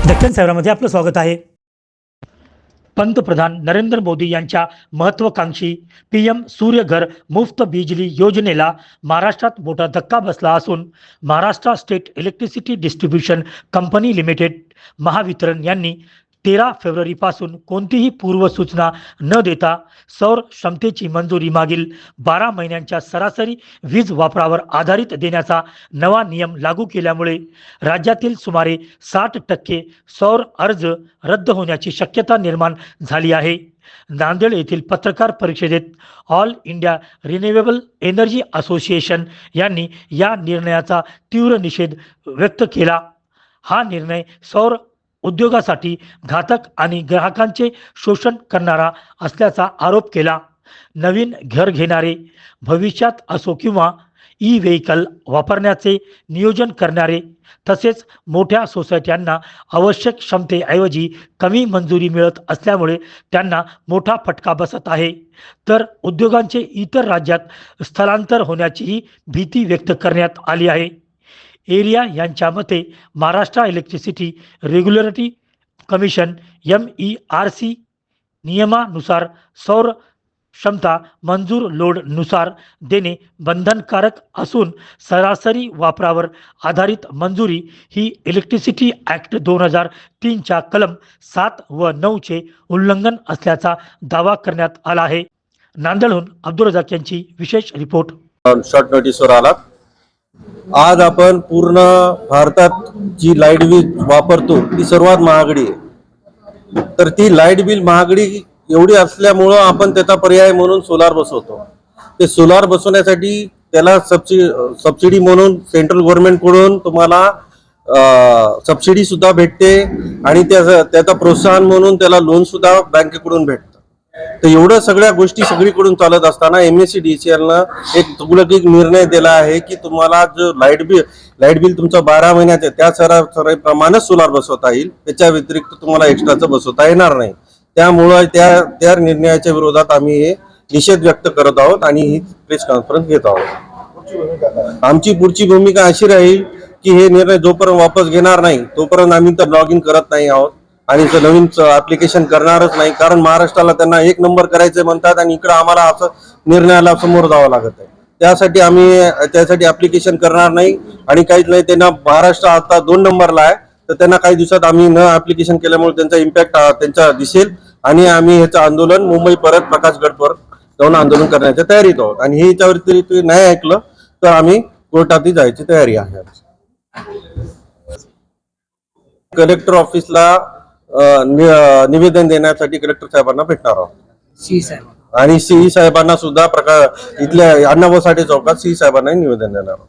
दक्षिण शहरामध्ये आपलं स्वागत आहे। पंतप्रधान नरेंद्र मोदी यांच्या महत्त्वाकांक्षी PM सूर्यघर मुफ्त बिजली योजनेला महाराष्ट्रात मोठा धक्का बसला असून Maharashtra state electricity distribution company limited Mahavitaran यांनी 13 फेब्रुवारीपासून कोणतीही पूर्वसूचना न देता सौर क्षमतेची मंजुरी मागील 12 महिन्यांच्या सरासरी वीज वापरावर आधारित देण्याचा नवा नियम लागू केल्यामुळे राज्यातील सुमारे 60% सौर अर्ज रद्द होण्याची शक्यता निर्माण झाली आहे। नांदेड येथील पत्रकार परिषदेत all India renewable energy association यांनी या निर्णयाचा तीव्र निषेध व्यक्त केला। हा निर्णय सौर उद्योगासाठी घातक आणि ग्राहकांचे शोषण करणारा असल्याचा आरोप केला। नवीन घर घेणारे, भविष्यात असो किंवा ई-व्हेइकल वापरण्याचे नियोजन करणारे तसेच मोठ्या सोसायट्यांना आवश्यक क्षमतेऐवजी कमी मंजुरी मिळत असल्यामुळे त्यांना मोठा फटका बसत आहे। तर उद्योगांचे इतर राज्यात स्थलांतर होण्याचीही भीती व्यक्त करण्यात आली आहे। एरिया यांच्या मते Maharashtra electricity regulatory commission MERC नियमानुसार सौर क्षमता मंजूर लोड नुसार देणे बंधनकारक असून सरासरी वापरावर आधारित मंजुरी ही इलेक्ट्रिसिटी ॲक्ट 2003 च्या कलम 7 व 9 चे उल्लंघन असल्याचा दावा करण्यात आला आहे। नांदेडहून अब्दुल रजाक यांची विशेष रिपोर्ट। शॉर्ट नोटीसवर आला। आज आपण पूर्ण भारतात जी लाईट बिल वापरतो ती सर्वात महागडी आहे। तर ती लाईट बिल महागडी एवढी असल्यामुळं आपण त्याचा पर्याय म्हणून सोलार बसवतो। ते सोलार बसवण्यासाठी त्याला सबसिडी म्हणून सेंट्रल गव्हर्नमेंट कडून तुम्हाला सबसिडी सुद्धा भेटते आणि त्याचा प्रोत्साहन म्हणून त्याला लोन सुद्धा बँकेकडून भेटतं। तर एवढं सगळ्या गोष्टी सगळीकडून चालत असताना MSEDCL एक तुगलक निर्णय दिला आहे की तुम्हाला जो लाईट बिल तुमचा 12 महिन्याचे त्या सरासरी प्रमाणेच सोलार बसवता येईल, त्याच्या व्यतिरिक्त तुम्हाला एक्स्ट्राचं बसवता येणार नाही। त्यामुळे त्या निर्णयाच्या विरोधात आम्ही हे निषेध व्यक्त करत आहोत आणि ही प्रेस कॉन्फरन्स घेत आहोत। आमची पुढची भूमिका अशी राहील की हे निर्णय जोपर्यंत वापस घेणार नाही तोपर्यंत आम्ही तर लॉग इन करत नाही आहोत आणि नवीन ऍप्लिकेशन करणारच नाही। कारण महाराष्ट्राला त्यांना 1 नंबर करायचे म्हणतात आणि इकडे आम्हाला असं निर्णयाला समोर जावं लागत आहे। त्यासाठी आम्ही ऍप्लिकेशन करणार नाही आणि काहीच नाही। त्यांना महाराष्ट्र आता 2 नंबरला आहे, तर त्यांना काही दिवसात आम्ही न ऍप्लिकेशन केल्यामुळे त्यांचा इम्पॅक्ट त्यांचा दिसेल आणि आम्ही ह्याचं आंदोलन मुंबई परत प्रकाशगडवर जाऊन आंदोलन करण्याच्या तयारीत आहोत आणि हे याच्यावरती नाही ऐकलं तर आम्ही कोर्टातही जायची तयारी आहे। कलेक्टर ऑफिसला निवेदन देण्यासाठी कलेक्टर साहेबांना भेटणार आहोत आणि CE साहेबांना सुद्धा इथल्या अण्णाभाऊ साठे चौकात CE साहेबांना निवेदन देणार आहोत।